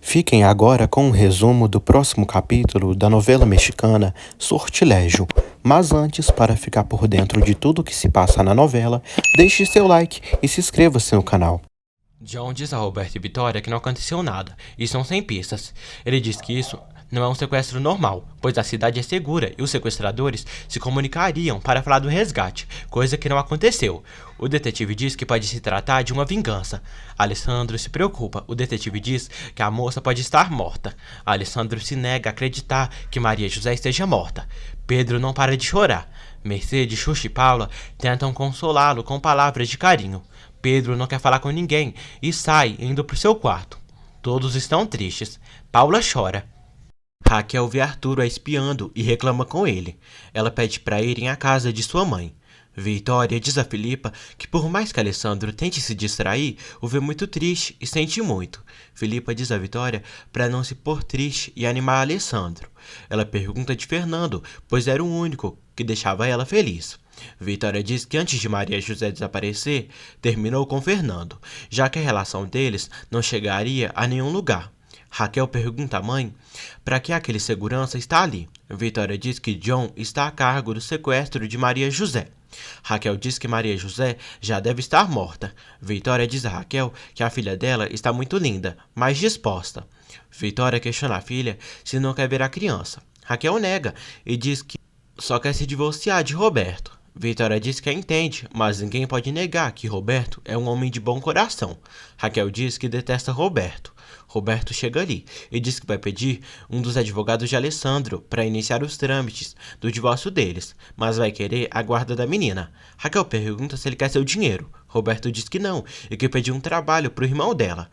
Fiquem agora com um resumo do próximo capítulo da novela mexicana Sortilégio. Mas antes, para ficar por dentro de tudo que se passa na novela, deixe seu like e se inscreva-se no canal. John diz a Roberto e Vitória que não aconteceu nada, e são sem pistas. Ele diz que isso não é um sequestro normal, pois a cidade é segura e os sequestradores se comunicariam para falar do resgate, coisa que não aconteceu. O detetive diz que pode se tratar de uma vingança. Alessandro se preocupa. O detetive diz que a moça pode estar morta. Alessandro se nega a acreditar que Maria José esteja morta. Pedro não para de chorar. Mercedes, Xuxa e Paula tentam consolá-lo com palavras de carinho. Pedro não quer falar com ninguém e sai indo pro seu quarto. Todos estão tristes. Paula chora. Raquel vê Arturo a espiando e reclama com ele. Ela pede para irem à casa de sua mãe. Vitória diz a Filipa que por mais que Alessandro tente se distrair, o vê muito triste e sente muito. Filipa diz a Vitória para não se pôr triste e animar Alessandro. Ela pergunta de Fernando, pois era o único que deixava ela feliz. Vitória diz que antes de Maria José desaparecer, terminou com Fernando, já que a relação deles não chegaria a nenhum lugar. Raquel pergunta à mãe para que aquele segurança está ali. Vitória diz que John está a cargo do sequestro de Maria José. Raquel diz que Maria José já deve estar morta. Vitória diz a Raquel que a filha dela está muito linda, mas disposta. Vitória questiona a filha se não quer ver a criança. Raquel nega e diz que só quer se divorciar de Roberto. Vitória diz que entende, mas ninguém pode negar que Roberto é um homem de bom coração. Raquel diz que detesta Roberto. Roberto chega ali e diz que vai pedir um dos advogados de Alessandro para iniciar os trâmites do divórcio deles, mas vai querer a guarda da menina. Raquel pergunta se ele quer seu dinheiro. Roberto diz que não e que pediu um trabalho para o irmão dela.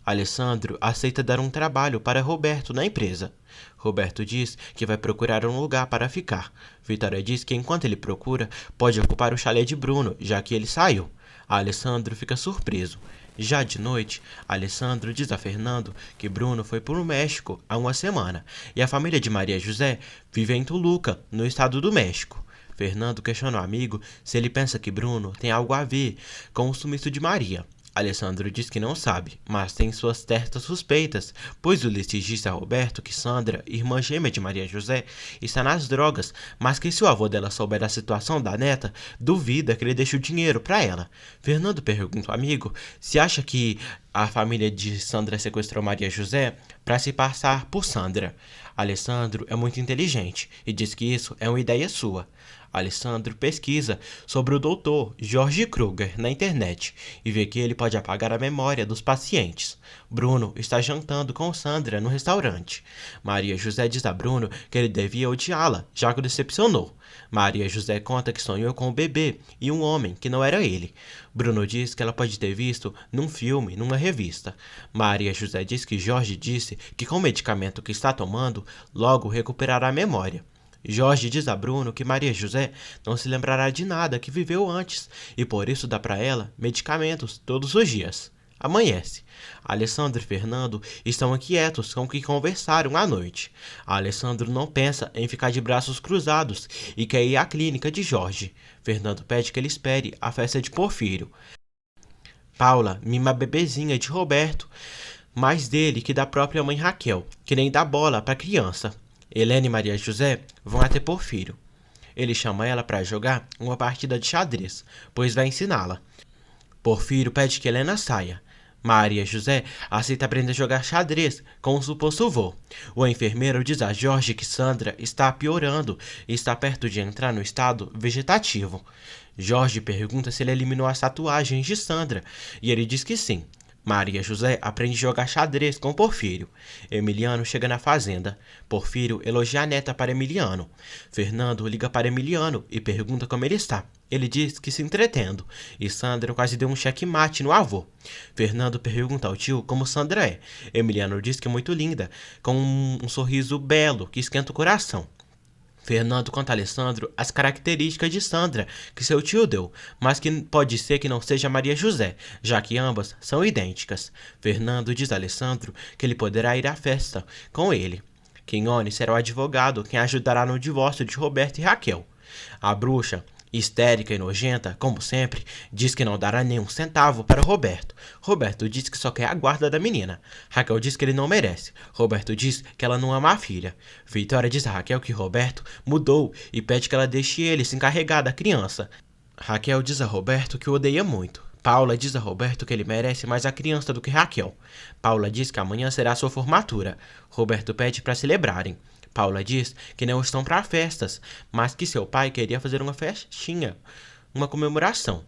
Alessandro aceita dar um trabalho para Roberto na empresa. Roberto diz que vai procurar um lugar para ficar. Vitória diz que enquanto ele procura, pode ocupar o chalé de Bruno, já que ele saiu. Alessandro fica surpreso. Já de noite, Alessandro diz a Fernando que Bruno foi para o México há uma semana e a família de Maria José vive em Toluca, no estado do México. Fernando questiona o amigo se ele pensa que Bruno tem algo a ver com o sumiço de Maria. Alessandro diz que não sabe, mas tem suas certas suspeitas, pois Ulisses disse a Roberto que Sandra, irmã gêmea de Maria José, está nas drogas, mas que se o avô dela souber da situação da neta, duvida que ele deixe o dinheiro para ela. Fernando pergunta ao amigo se acha que a família de Sandra sequestrou Maria José para se passar por Sandra. Alessandro é muito inteligente e diz que isso é uma ideia sua. Alessandro pesquisa sobre o Dr. George Kruger na internet e vê que ele pode apagar a memória dos pacientes. Bruno está jantando com Sandra no restaurante. Maria José diz a Bruno que ele devia odiá-la, já que o decepcionou. Maria José conta que sonhou com um bebê e um homem que não era ele. Bruno diz que ela pode ter visto num filme, numa revista. Maria José diz que Jorge disse que com o medicamento que está tomando, logo recuperará a memória. Jorge diz a Bruno que Maria José não se lembrará de nada que viveu antes e por isso dá para ela medicamentos todos os dias. Amanhece. Alessandro e Fernando estão inquietos com o que conversaram à noite. Alessandro não pensa em ficar de braços cruzados e quer ir à clínica de Jorge. Fernando pede que ele espere a festa de Porfírio. Paula mima a bebezinha de Roberto, mais dele que da própria mãe Raquel, que nem dá bola para a criança. Helena e Maria José vão até Porfírio. Ele chama ela para jogar uma partida de xadrez, pois vai ensiná-la. Porfírio pede que Helena saia. Maria José aceita aprender a jogar xadrez com o suposto vô. O enfermeiro diz a Jorge que Sandra está piorando e está perto de entrar no estado vegetativo. Jorge pergunta se ele eliminou as tatuagens de Sandra e ele diz que sim. Maria José aprende a jogar xadrez com Porfírio. Emiliano chega na fazenda. Porfírio elogia a neta para Emiliano. Fernando liga para Emiliano e pergunta como ele está. Ele diz que se entretendo. E Sandra quase deu um checkmate no avô. Fernando pergunta ao tio como Sandra é. Emiliano diz que é muito linda, com um sorriso belo que esquenta o coração. Fernando conta a Alessandro as características de Sandra que seu tio deu, mas que pode ser que não seja Maria José, já que ambas são idênticas. Fernando diz a Alessandro que ele poderá ir à festa com ele. Quinone será o advogado quem ajudará no divórcio de Roberto e Raquel. A bruxa Histérica e nojenta, como sempre, diz que não dará nem um centavo para Roberto. Roberto diz que só quer a guarda da menina. Raquel diz que ele não merece. Roberto diz que ela não ama a filha. Vitória diz a Raquel que Roberto mudou e pede que ela deixe ele se encarregar da criança. Raquel diz a Roberto que o odeia muito. Paula diz a Roberto que ele merece mais a criança do que Raquel. Paula diz que amanhã será sua formatura. Roberto pede para celebrarem. Paula diz que não estão para festas, mas que seu pai queria fazer uma festinha, uma comemoração.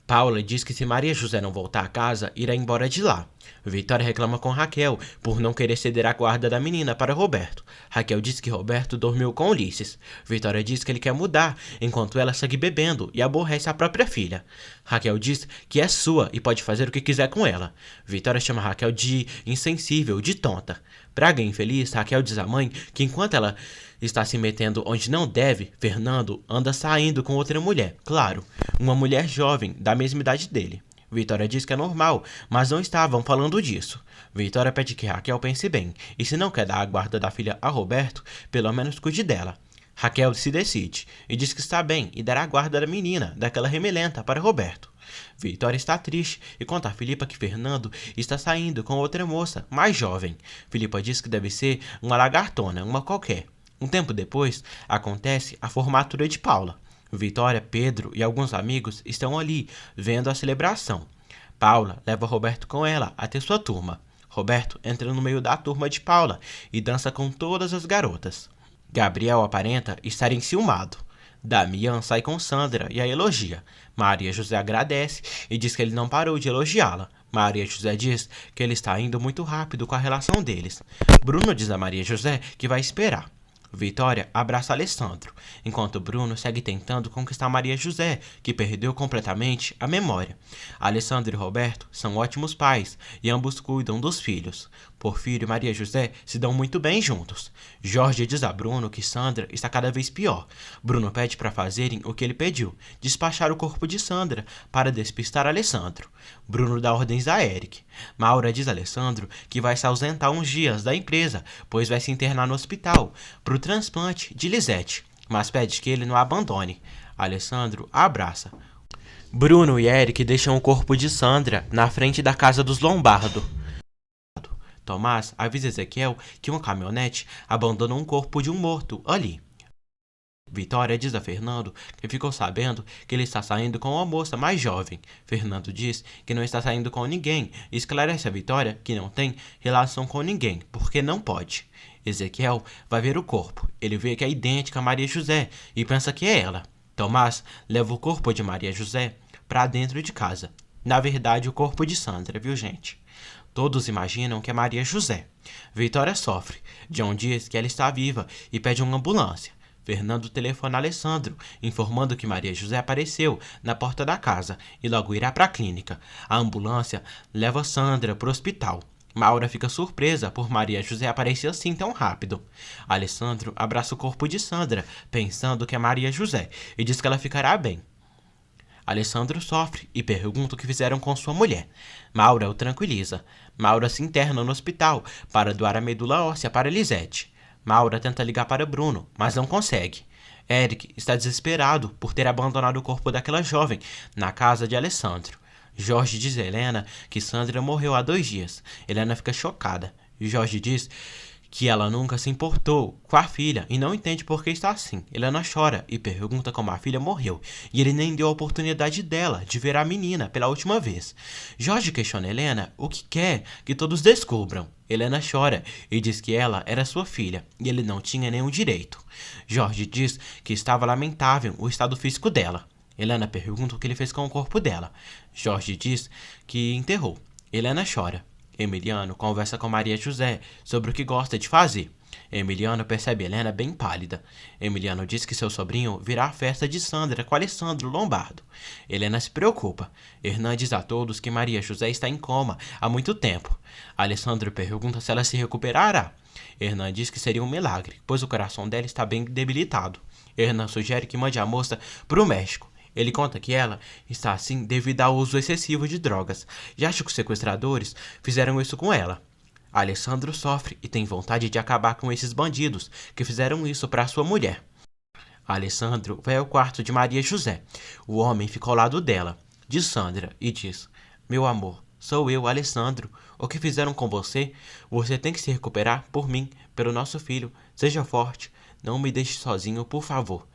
Paula diz que se Maria José não voltar a casa, irá embora de lá. Vitória reclama com Raquel por não querer ceder a guarda da menina para Roberto. Raquel diz que Roberto dormiu com Ulisses. Vitória diz que ele quer mudar, enquanto ela segue bebendo e aborrece a própria filha. Raquel diz que é sua e pode fazer o que quiser com ela. Vitória chama Raquel de insensível, de tonta. Praga infeliz, Raquel diz à mãe que enquanto ela está se metendo onde não deve, Fernando anda saindo com outra mulher. Claro, uma mulher jovem, da mesma idade dele. Vitória diz que é normal, mas não estavam falando disso. Vitória pede que Raquel pense bem, e se não quer dar a guarda da filha a Roberto, pelo menos cuide dela. Raquel se decide, e diz que está bem e dará a guarda da menina, daquela remelenta, para Roberto. Vitória está triste e conta a Filipa que Fernando está saindo com outra moça, mais jovem. Filipa diz que deve ser uma lagartona, uma qualquer. Um tempo depois, acontece a formatura de Paula. Vitória, Pedro e alguns amigos estão ali, vendo a celebração. Paula leva Roberto com ela até sua turma. Roberto entra no meio da turma de Paula e dança com todas as garotas. Gabriel aparenta estar enciumado. Damian sai com Sandra e a elogia. Maria José agradece e diz que ele não parou de elogiá-la. Maria José diz que ele está indo muito rápido com a relação deles. Bruno diz a Maria José que vai esperar. Vitória abraça Alessandro, enquanto Bruno segue tentando conquistar Maria José, que perdeu completamente a memória. Alessandro e Roberto são ótimos pais e ambos cuidam dos filhos. Porfírio e Maria José se dão muito bem juntos. Jorge diz a Bruno que Sandra está cada vez pior. Bruno pede para fazerem o que ele pediu, despachar o corpo de Sandra para despistar Alessandro. Bruno dá ordens a Eric. Maura diz a Alessandro que vai se ausentar uns dias da empresa, pois vai se internar no hospital para o transplante de Lisete, mas pede que ele não a abandone. Alessandro a abraça. Bruno e Eric deixam o corpo de Sandra na frente da casa dos Lombardo. Tomás avisa Ezequiel que uma caminhonete abandonou um corpo de um morto ali. Vitória diz a Fernando que ficou sabendo que ele está saindo com uma moça mais jovem. Fernando diz que não está saindo com ninguém e esclarece a Vitória que não tem relação com ninguém, porque não pode. Ezequiel vai ver o corpo. Ele vê que é idêntica a Maria José e pensa que é ela. Tomás leva o corpo de Maria José para dentro de casa. Na verdade, o corpo de Sandra, viu, gente? Todos imaginam que é Maria José. Vitória sofre. John diz que ela está viva e pede uma ambulância. Fernando telefona a Alessandro, informando que Maria José apareceu na porta da casa e logo irá para a clínica. A ambulância leva Sandra para o hospital. Maura fica surpresa por Maria José aparecer assim tão rápido. Alessandro abraça o corpo de Sandra, pensando que é Maria José, e diz que ela ficará bem. Alessandro sofre e pergunta o que fizeram com sua mulher. Maura o tranquiliza. Maura se interna no hospital para doar a medula óssea para Lisete. Maura tenta ligar para Bruno, mas não consegue. Eric está desesperado por ter abandonado o corpo daquela jovem na casa de Alessandro. Jorge diz a Helena que Sandra morreu há 2 dias. Helena fica chocada. Jorge diz que ela nunca se importou com a filha e não entende por que está assim. Helena chora e pergunta como a filha morreu, e ele nem deu a oportunidade dela de ver a menina pela última vez. Jorge questiona Helena o que quer que todos descubram. Helena chora e diz que ela era sua filha e ele não tinha nenhum direito. Jorge diz que estava lamentável o estado físico dela. Helena pergunta o que ele fez com o corpo dela. Jorge diz que enterrou. Helena chora. Emiliano conversa com Maria José sobre o que gosta de fazer. Emiliano percebe Helena bem pálida. Emiliano diz que seu sobrinho virá à festa de Sandra com Alessandro Lombardo. Helena se preocupa. Hernan diz a todos que Maria José está em coma há muito tempo. Alessandro pergunta se ela se recuperará. Hernan diz que seria um milagre, pois o coração dela está bem debilitado. Hernan sugere que mande a moça para o México. Ele conta que ela está assim devido ao uso excessivo de drogas e acha que os sequestradores fizeram isso com ela. Alessandro sofre e tem vontade de acabar com esses bandidos que fizeram isso para sua mulher. Alessandro vai ao quarto de Maria José. O homem fica ao lado dela, de Sandra, e diz: Meu amor, sou eu, Alessandro. O que fizeram com você? Você tem que se recuperar por mim, pelo nosso filho. Seja forte. Não me deixe sozinho, por favor.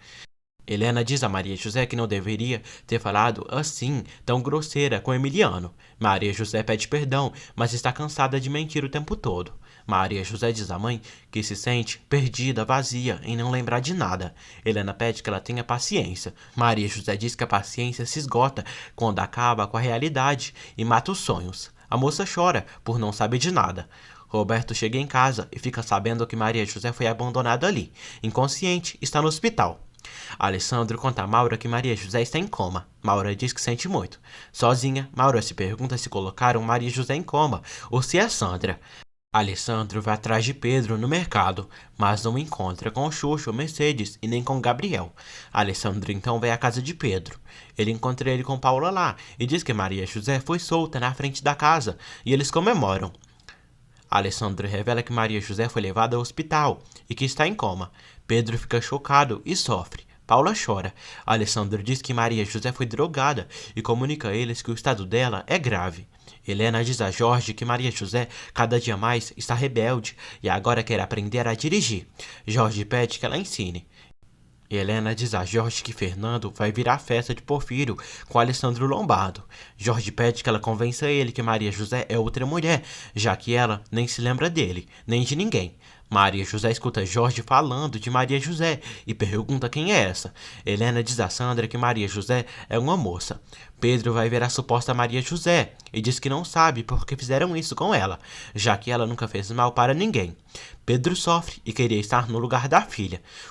Helena diz a Maria José que não deveria ter falado assim, tão grosseira com Emiliano. Maria José pede perdão, mas está cansada de mentir o tempo todo. Maria José diz à mãe que se sente perdida, vazia, em não lembrar de nada. Helena pede que ela tenha paciência. Maria José diz que a paciência se esgota quando acaba com a realidade e mata os sonhos. A moça chora por não saber de nada. Roberto chega em casa e fica sabendo que Maria José foi abandonada ali. Inconsciente, está no hospital. Alessandro conta a Maura que Maria José está em coma. Maura diz que sente muito. Sozinha, Maura se pergunta se colocaram Maria José em coma ou se é Sandra. Alessandro vai atrás de Pedro no mercado, mas não encontra com o Xuxo, Mercedes e nem com Gabriel. Alessandro então vai à casa de Pedro. Ele encontra ele com Paula lá e diz que Maria José foi solta na frente da casa e eles comemoram. Alessandro revela que Maria José foi levada ao hospital e que está em coma. Pedro fica chocado e sofre. Paula chora. Alessandro diz que Maria José foi drogada e comunica a eles que o estado dela é grave. Helena diz a Jorge que Maria José cada dia mais está rebelde e agora quer aprender a dirigir. Jorge pede que ela ensine. Helena diz a Jorge que Fernando vai vir à festa de Porfírio com Alessandro Lombardo. Jorge pede que ela convença ele que Maria José é outra mulher, já que ela nem se lembra dele, nem de ninguém. Maria José escuta Jorge falando de Maria José e pergunta quem é essa. Helena diz a Sandra que Maria José é uma moça. Pedro vai ver a suposta Maria José e diz que não sabe por que fizeram isso com ela, já que ela nunca fez mal para ninguém. Pedro sofre e queria estar no lugar da filha.